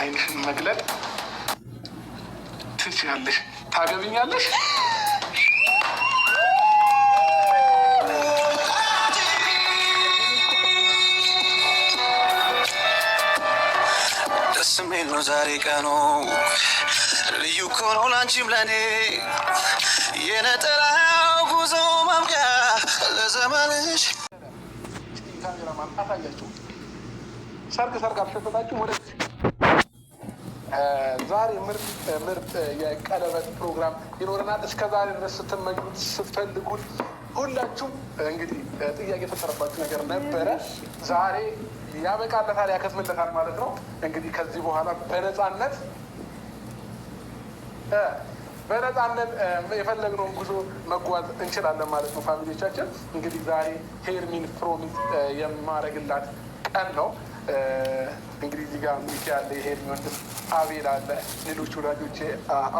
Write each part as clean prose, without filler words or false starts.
አይንሽን መግለጥ ትችያለሽ። ታገብኛለሽ? ደስ የሚል ነው ዛሬ ቀኑ ልዩ እኮ ነው ላንቺም ለኔ የነጠላው ጉዞ ማብቂያ ለዘመንሽ። ካሜራማን አሳያችሁ። ሰርግ አልሸፈታችሁ ወደ ዛሬ ምርጥ የቀለበት ፕሮግራም ይኖረናል። እስከ ዛሬ ድረስ ስትመኙት ስትፈልጉት ሁላችሁም እንግዲህ ጥያቄ የፈጠረባችሁ ነገር ነበረ። ዛሬ ያበቃለታል፣ ያከትምለታል ማለት ነው። እንግዲህ ከዚህ በኋላ በነፃነት የፈለግነውን ጉዞ መጓዝ እንችላለን ማለት ነው። ፋሚሊዎቻችን እንግዲህ ዛሬ ሄርሚን ፕሮሚስ የማረግላት ቀን ነው። እንግዲህ እዚህ ጋር ሚኪ አለ፣ የሄርሚ ወንድም አቤል አለ፣ ሌሎች ወዳጆቼ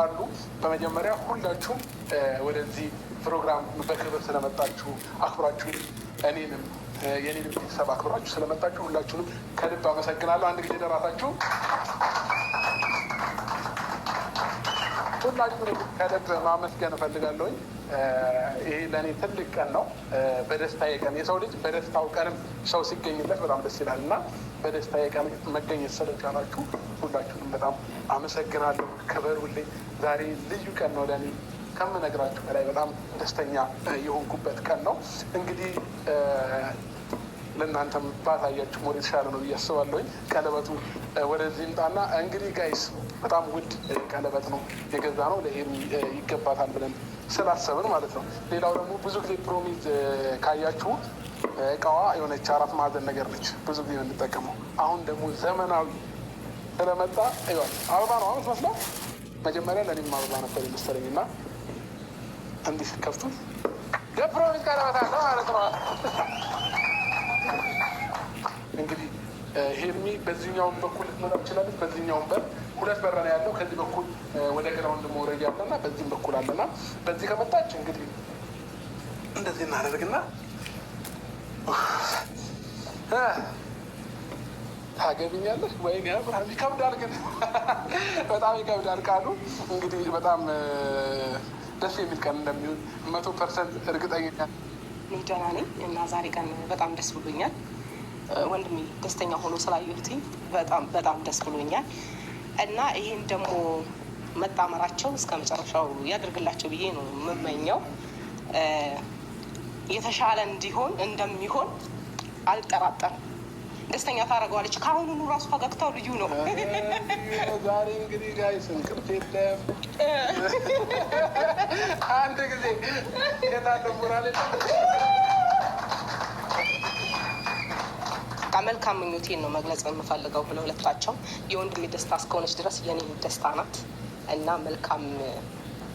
አሉ። በመጀመሪያ ሁላችሁም ወደዚህ ፕሮግራም በክብር ስለመጣችሁ አክብራችሁ እኔንም የኔንም ቤተሰብ አክብራችሁ ስለመጣችሁ ሁላችሁንም ከልብ አመሰግናለሁ። አንድ ጊዜ ደራሳችሁ ሁላችሁንም ከልብ ማመስገን እፈልጋለሁኝ። ይሄ ለእኔ ትልቅ ቀን ነው። በደስታዬ ቀን የሰው ልጅ በደስታው ቀንም ሰው ሲገኝለት በጣም ደስ ይላል እና በደስታዬ ቀን መገኘት ስለቻላችሁ ሁላችሁንም በጣም አመሰግናለሁ። ክበሩልኝ። ዛሬ ልዩ ቀን ነው ለእኔ ከምነግራችሁ በላይ በጣም ደስተኛ የሆንኩበት ቀን ነው። እንግዲህ ለእናንተም ባታያችሁ ወደ ተሻለ ነው ብዬ አስባለሁኝ። ቀለበቱ ወደዚህ ምጣና እንግዲህ ጋይስ በጣም ውድ ቀለበት ነው የገዛ ነው። ለሄርሚ ይገባታል ብለን ስላሰብን ማለት ነው። ሌላው ደግሞ ብዙ ጊዜ ፕሮሚዝ ካያችሁ እቃዋ የሆነች 4 ማዕዘን ነገር ነች፣ ብዙ ጊዜ የምንጠቀመው። አሁን ደግሞ ዘመናዊ ስለመጣ አበባ ነው አመት መስለው መጀመሪያ ለእኔም አበባ ነበር የመሰለኝ እና እንዲህ ከፍቱት የፕሮሚዝ ቀለበት አለ ማለት ነው። እንግዲህ ሄርሚ በዚህኛውን በኩል ልትመጣ ትችላለች። በዚህኛውን በር 2 በር ነው ያለው። ከዚህ በኩል ወደ ግራውንድ መውረጃ አለና በዚህም በኩል አለና በዚህ ከመጣች እንግዲህ እንደዚህ እናደርግና ታገቢኛለሽ ወይ? ይከብዳል፣ ግን በጣም ይከብዳል ቃሉ። እንግዲህ በጣም ደስ የሚል ቀን እንደሚሆን 100% እርግጠኛ ደህና ነኝ እና ዛሬ ቀን በጣም ደስ ብሎኛል። ወንድሜ ደስተኛ ሆኖ ስላየሁትኝ በጣም ደስ ብሎኛል እና ይህን ደግሞ መጣመራቸው እስከ መጨረሻው ያደርግላቸው ብዬ ነው የምመኘው። የተሻለ እንደሚሆን አልጠራጠርም። ደስተኛ ታደርገዋለች። ከአሁኑኑ ራሱ ፈገግታው ልዩ ነው። ዛሬ እንግዲህ ጋይስ እንቅልፍ የለም። አንድ ጊዜ የታለ ሞራል መልካም ምኞቴን ነው መግለጽ የምፈልገው ለሁለታቸው። የወንድሜ ደስታ እስከሆነች ድረስ የኔ ደስታ ናት እና መልካም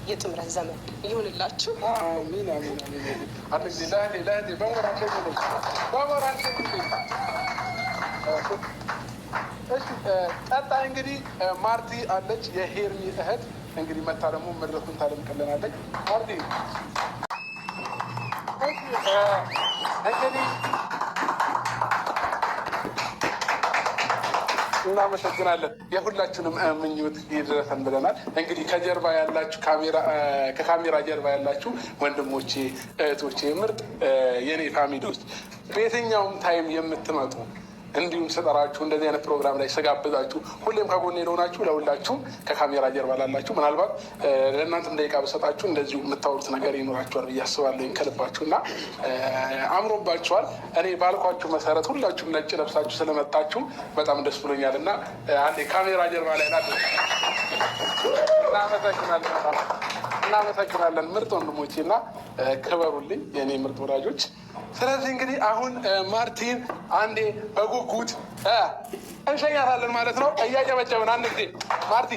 የጥምረት ዘመን ይሁንላችሁ። አሚን አሚን አሚን። አንድ ጊዜ ለእህቴ በሞራቸው እሺ። ቀጣይ እንግዲህ ማርቲ አለች፣ የሄርሚ እህት እንግዲህ መታ ደግሞ መድረኩን ታደምቅልናለች። ማርቲ እንግዲህ እናመሰግናለን። የሁላችንም ምኞት ይድረሰን ብለናል። እንግዲህ ከጀርባ ያላችሁ ከካሜራ ጀርባ ያላችሁ ወንድሞቼ፣ እህቶቼ፣ ምርጥ የኔ ፋሚሊ ውስጥ በየትኛውም ታይም የምትመጡ እንዲሁም ስጠራችሁ እንደዚህ አይነት ፕሮግራም ላይ ስጋብዛችሁ ሁሌም ከጎኔ ለሆናችሁ ለሁላችሁም ከካሜራ ጀርባ ላላችሁ ምናልባት ለእናንተም ደቂቃ በሰጣችሁ እንደዚሁ የምታወሩት ነገር ይኖራችኋል ብዬ አስባለሁ ከልባችሁ እና አምሮባችኋል። እኔ ባልኳችሁ መሰረት ሁላችሁም ነጭ ለብሳችሁ ስለመጣችሁ በጣም ደስ ብሎኛል እና አንዴ ካሜራ ጀርባ ላይ እናመሰግናለን ምርጥ ወንድሞቼ እና ክበሩልኝ የእኔ ምርጥ ወዳጆች። ስለዚህ እንግዲህ አሁን ማርቲን አንዴ በጉጉት እንሸኛታለን ማለት ነው። እያጨበጨብን አንድ ጊዜ ማርቲ፣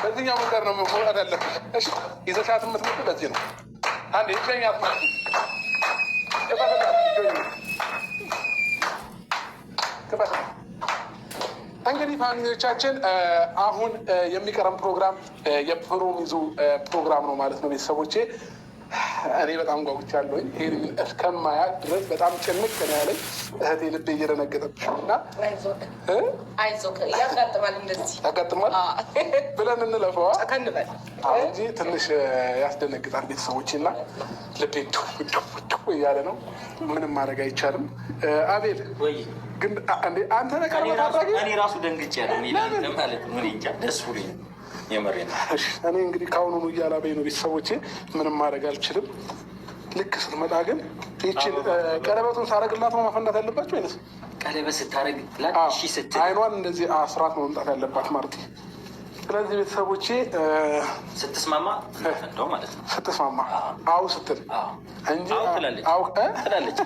በዚህኛው መንገድ ነው መውጣት ያለብሽ። እሺ፣ ይዘሻት የምትመጡ በዚህ ነው። አንዴ እንሸኛት ማርቲ። እንግዲህ ፋሚሊዎቻችን አሁን የሚቀረም ፕሮግራም የፕሮሚዙ ፕሮግራም ነው ማለት ነው ቤተሰቦቼ። እኔ በጣም ጓጉቻለሁኝ። ሄርሚን እስከማያት ድረስ በጣም ጭንቅ ነው ያለኝ። እህቴ ልቤ እየደነገጠብሽ እና አይዞህ ያጋጥማል፣ እንደዚህ ያጋጥማል ብለን እንለፈዋ ከንበል እንጂ ትንሽ ያስደነግጣል። ቤተሰቦች እና ልቤ እያለ ነው። ምንም ማድረግ አይቻልም። አቤል ግን አንተ ነቀርበት አድራጊ እኔ ራሱ ደንግጬ ያለ ማለት ምን እንጃ ደስ ብሎኝ የመሬ ነው። እኔ እንግዲህ ከአሁኑኑ እያላበኝ ነው። ቤተሰቦቼ ምንም ማድረግ አልችልም። ልክ ስትመጣ ግን ይችን ቀለበቱን ሳረግላት ነው ማፈንዳት ያለባቸው አይነት ቀለበት ስታረግላት ስትል አይኗን እንደዚህ አስራት ነው መምጣት ያለባት ማለት ነው። ስለዚህ ቤተሰቦቼ ስትስማማ እንደው ማለት ነው። ስትስማማ አው ስትል እንጂ አው ትላለች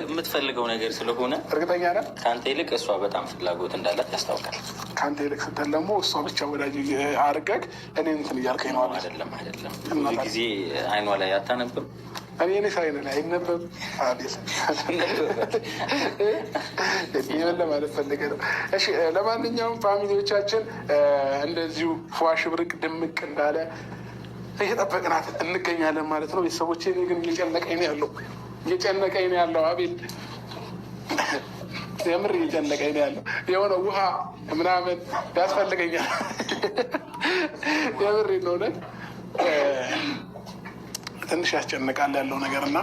የምትፈልገው ነገር ስለሆነ እርግጠኛ ነህ። ከአንተ ይልቅ እሷ በጣም ፍላጎት እንዳላት ያስታውቃል። ከአንተ ይልቅ ስትል ደግሞ እሷ ብቻ ወዳጅ አድርገህ እኔ እንትን እያልከኝ ነው። አይደለም ብዙ ጊዜ አይኗ ላይ አታነብም። እኔ ሳይን ላይ አይነበብም። ይህን ለማለት ፈልገህ ነው። እሺ ለማንኛውም ፋሚሊዎቻችን እንደዚሁ ፏሽ ብርቅ ድምቅ እንዳለ እየጠበቅናት እንገኛለን ማለት ነው። ቤተሰቦቼ እኔ ግን እየጨነቀኝ ነው ያለው አቤል የምር እየጨነቀኝ ነው ያለው። የሆነ ውሃ ምናምን ያስፈልገኛል። የምር ነው ትንሽ ያስጨንቃል ያለው ነገር እና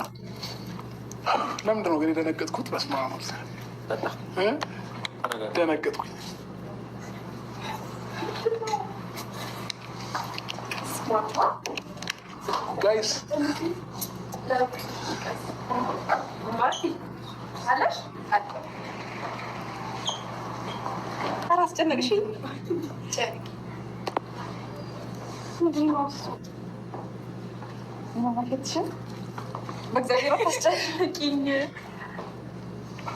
ለምንድን ነው ግን የደነገጥኩት? በስመ አብ ደነገጥኩኝ። ጋይስ አስጨነቅሽኝ። በእግዚአብሔር አታስጨንቂኝ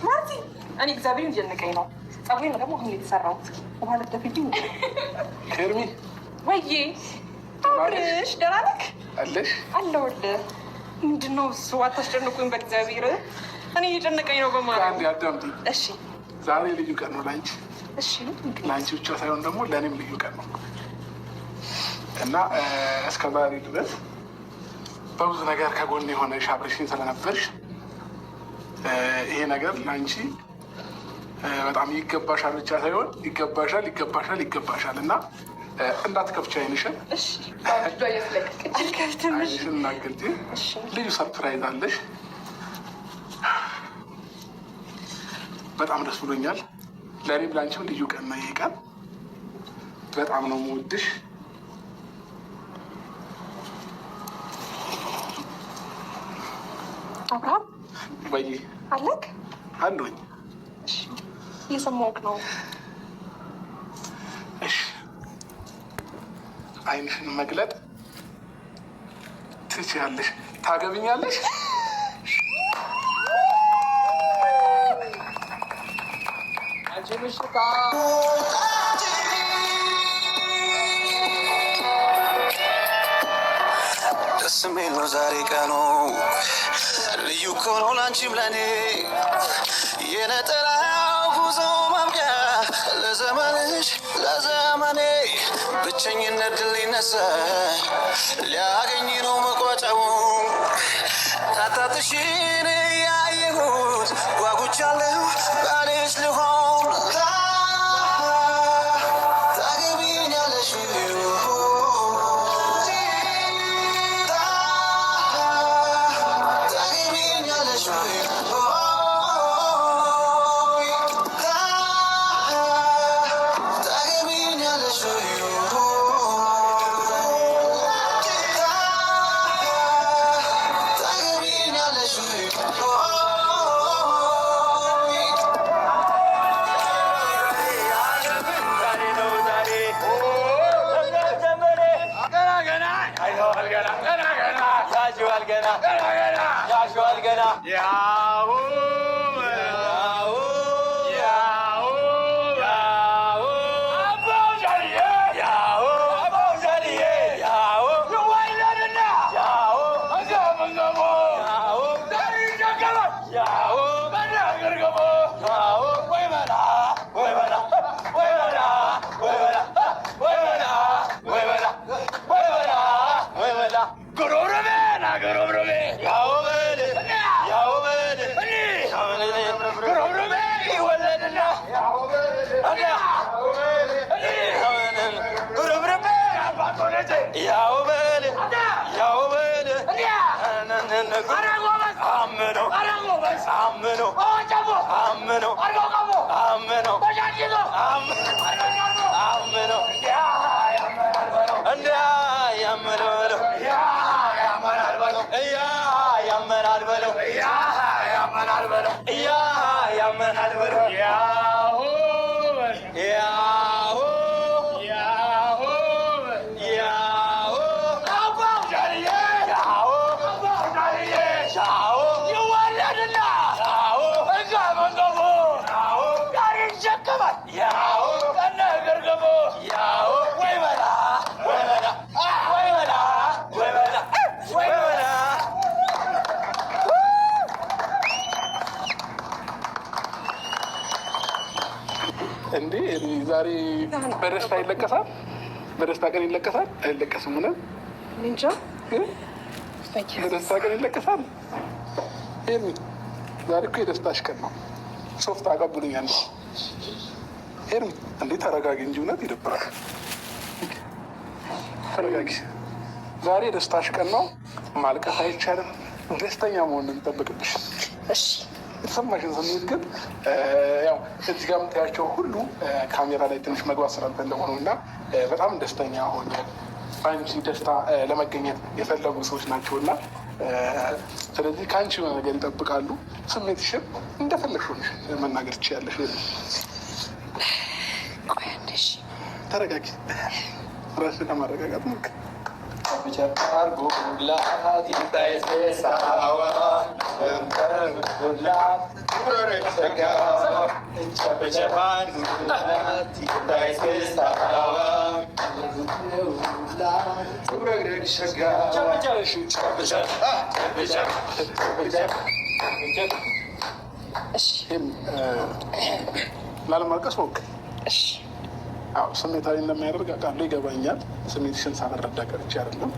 ማርቲ። እኔ እግዚአብሔር እየጨነቀኝ ነው። ፀጉሬን ደግሞ አሁን የተሰራሁት ውሃ ልትደፊልኝ። ሄርሚ ወይዬ አብርሽ ደህና ነህ? አለሽ? አለሁልህ። ምንድን ነው እሱ? አታስጨንቁኝ በእግዚአብሔር። እኔ እየጨነቀኝ ነው በማለት አንዴ አዳምጪኝ። እሺ ዛሬ ልዩ ቀን ነው ለአንቺ። እሺ ለአንቺ ብቻ ሳይሆን ደግሞ ለእኔም ልዩ ቀን ነው እና እስከ ዛሬ ድረስ በብዙ ነገር ከጎን የሆነሽ አብረሽኝ ስለነበርሽ ይሄ ነገር ለአንቺ በጣም ይገባሻል ብቻ ሳይሆን ይገባሻል እና እንዳትከፍቺ አይንሽን አይንሽን እናገልጪ። ልዩ ሰርፕራይዝ አለሽ። በጣም ደስ ብሎኛል። ለእኔም ለአንቺም ልዩ ቀን ነው ይሄ ቀን። በጣም ነው የምወድሽ። አብርሃም ወይ አለክ? አለኝ። እየሰማሁህ ነው። እሺ አይንሽን መግለጥ ትችያለሽ። ታገብኛለሽ? ደስ የሚል ነው ዛሬ ቀኑ ልዩ እኮ ነው ላንቺም ለኔ የነጠላው ጉዞ ማብቂያ ለዘመንሽ ለዘመኔ ብቸኝነት ድል ሊነሳ ሊያገኝ ነው መቋጫው ታታትሽን ያየሁት ጓጉቻለሁ ባልሽ ልሆን ታገቢኛለሽ አምነው አምነው አምነው አምነው እንደ ያመናል በለው ያመናል በለው ያመናል በለው ያመናል በለው ያመናል በለው ያሆ ያሆ ያሆ ያሆ አባው ዳርዬ ያሆ አባው ዳርዬ ያሆ ይወለድና ያሆ እዛ መንገቦ ያሆ ዳር ይሸከማል ያሆ ከነገር ገቦ ያሆ ወይ በላ ወይ በላ ወይ በላ ወይ በላ ወይ በላ እንዴ ዛሬ በደስታ ይለቀሳል? በደስታ ቀን ይለቀሳል? አይለቀስም? ሆነ እንጃ። በደስታ ቀን ይለቀሳል? ይሄን ዛሬ እኮ የደስታሽ ቀን ነው። ሶፍት አቀብሉኛል። ይሄን እንዴ ተረጋጊ እንጂ እውነት ይደብራል። ተረጋጊ። ዛሬ የደስታሽ ቀን ነው። ማልቀስ አይቻልም። ደስተኛ መሆን ነው የሚጠበቅብሽ። እሺ የተሰማሽን ስሜት ግን ያው እዚህ ጋር የምታያቸው ሁሉ ካሜራ ላይ ትንሽ መግባት ስላልፈለጉ ነው እና በጣም ደስተኛ ሆኜ በአንቺ ደስታ ለመገኘት የፈለጉ ሰዎች ናቸው እና ስለዚህ ከአንቺ የሆነ ነገር ይጠብቃሉ። ስሜትሽን እንደፈለግሽ ሆነሽ መናገር ትችያለሽ። ተረጋጊ። ራስሽን ለማረጋጋት ሞክሪ። ላለማልቀስ ሞክሪ። ስሜታዊ እንደሚያደርግ አውቃለሁ፣ ይገባኛል። ስሜትሽን ሳልረዳ ቀርቼ አይደለም።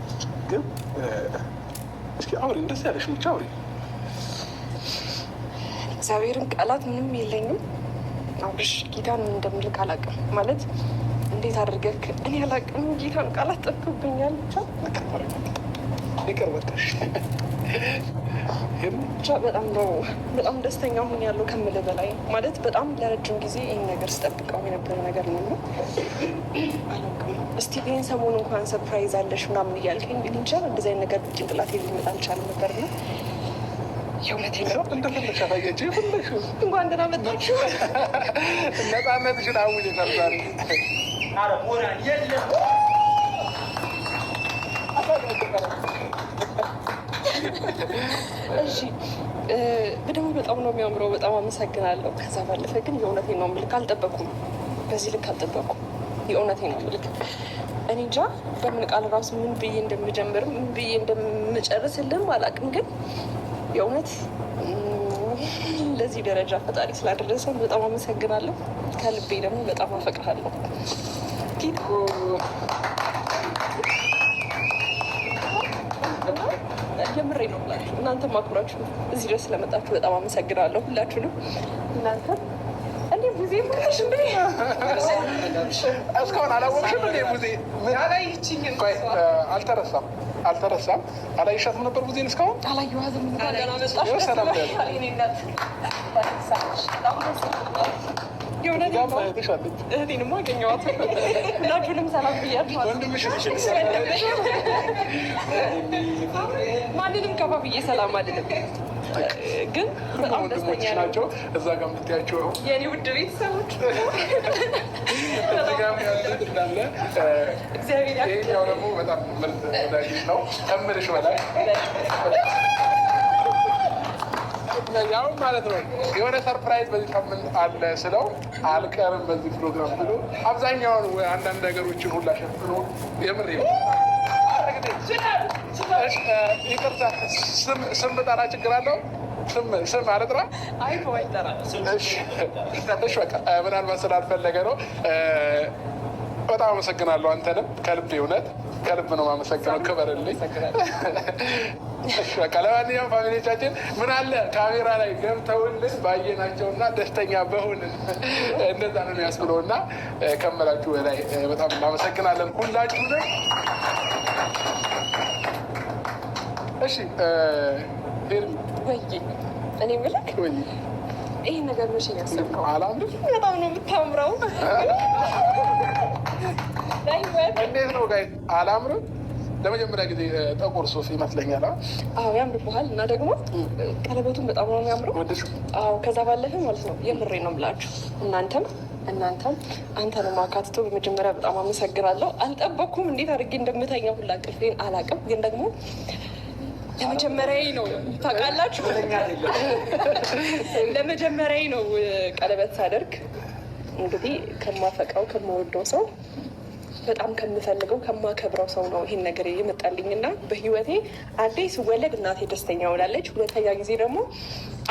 ግን እስኪ አውሪ፣ እንደዚህ ያለሽ ብቻ አውሪ። እግዚአብሔርን ቃላት ምንም የለኝም። አብርሽ ጌታን እንደምልክ አላውቅም። ማለት እንዴት አድርገህ እኔ አላውቅም። ጌታን ቃላት ጠፍቶብኛል። ይቅር በቃሽ። ብቻ በጣም ደስተኛ ሁን ያለው ከምልህ በላይ ማለት በጣም ለረጅም ጊዜ ይህን ነገር ስጠብቀው የነበረ ነገር ነው። አላውቅም እስቲ ይህን ሰሞኑ እንኳን ሰርፕራይዝ አለሽ ምናምን እያልከኝ ግን እንጃ እንደዚህ አይነት ነገር ጭንቅላቴ ሊመጣ አልቻለም ነበር ነው። የእውነቴን ነው። እንደፈለግሽ አሳየች። ፈለግሽ እንኳን ደህና መጣችሁ። ነፃነትሽን አውጅ ነበር። እሺ ደግሞ በጣም ነው የሚያምረው። በጣም አመሰግናለሁ። ከዛ ባለፈ ግን የእውነቴን ነው የምልክ አልጠበኩም። በዚህ ልክ አልጠበኩም። የእውነቴን ነው የምልክ እኔ እንጃ በምን ቃል ራሱ ምን ብዬ እንደምጀምርም ምን ብዬ እንደምጨርስልም አላውቅም። ግን የእውነት ለዚህ ደረጃ ፈጣሪ ስላደረሰን በጣም አመሰግናለሁ። ከልቤ ደግሞ በጣም አፈቅራለሁ። የምሬ ነው ብላችሁ እናንተ ማክብራችሁ እዚህ ድረስ ስለመጣችሁ በጣም አመሰግናለሁ ሁላችሁንም። እናንተ እንዴ ሙዜ ሙሽ እንዴ እስካሁን አላወቅሽም እንዴ? ሙዜ አልተረሳም። አላየሻትም ነበር ሙዜን? እስካሁን አላየኋትም። ገና መጣሽ። ሰላም እህቴንማ አገኘኋት። ሁላችሁንም ሰላም ብያችኋል። ማንንም ከፋ ብዬ ሰላም አልልም፣ ግን በጣም ደስተኛ ናቸው። እዛ ጋር የምትያቸው የኔ ውድ ቤተሰቦች እንዳለ እግዚአብሔር ይሄኛው ደግሞ በጣም ምርጥ ወዳጅ ነው ከምልሽ በላይ ያው ማለት ነው። የሆነ ሰርፕራይዝ በዚህ ሳምንት አለ ስለው አልቀርም በዚህ ፕሮግራም ብሎ አብዛኛውን አንዳንድ ነገሮችን ሁላ ሸፍኖ የምር ይቅርታ፣ ስም ብጠራ ችግር አለው? ስም አልጥራ? እሺ በቃ ምናልባት ስላልፈለገ ነው። በጣም አመሰግናለሁ። አንተንም ከልብ እውነት ከልብ ነው የማመሰግነው። ክበርልኝ። በቃ ለማንኛውም ፋሚሊዎቻችን ምን አለ ካሜራ ላይ ገብተውልን ባየናቸው እና ደስተኛ በሆንን እንደዛ ነው የሚያስብለው እና ከመላችሁ በላይ በጣም እናመሰግናለን ሁላችሁንም። እሺ እኔ የምልህ ይህን ነገር መቼ ነው ያሰብከው? አላምርም? በጣም ነው የምታምረው። እንዴት ነው ጋይ? አላምርም? ለመጀመሪያ ጊዜ ጠቁር ሱፍ ይመስለኛል። አዎ ያምርብሃል። እና ደግሞ ቀለበቱን በጣም ነው የሚያምረው። አዎ ከዛ ባለፈ ማለት ነው የምሬ ነው የምላችሁ እናንተም አንተንም አካትቶ በመጀመሪያ በጣም አመሰግናለሁ። አልጠበኩም እንዴት አድርጌ እንደምተኛ ሁላ ቅልፌን አላውቅም። ግን ደግሞ ለመጀመሪያ ነው ታውቃላችሁ፣ ለመጀመሪያ ነው ቀለበት ሳደርግ እንግዲህ ከማፈቅረው ከምወደው ሰው በጣም ከምፈልገው ከማከብረው ሰው ነው ይህን ነገር የመጣልኝ እና በህይወቴ አንዴ ስወለድ እናቴ ደስተኛ ሆናለች። ሁለተኛ ጊዜ ደግሞ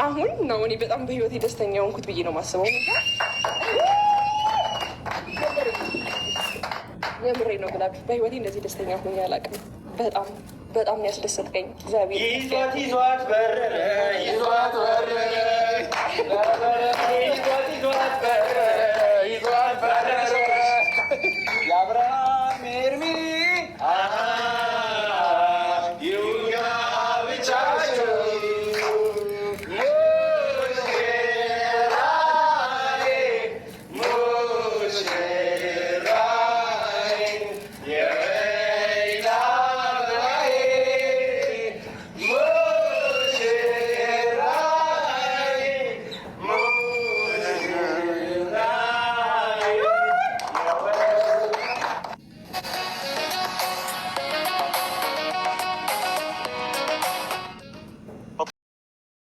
አሁን ነው እኔ በጣም በህይወቴ ደስተኛ ሆንኩት ብዬ ነው ማስበው። የምሬ ነው ብላችሁ በህይወቴ እንደዚህ ደስተኛ ሆኜ አላውቅም። በጣም ያስደሰትከኝ እግዚአብሔር ይዟት በረረ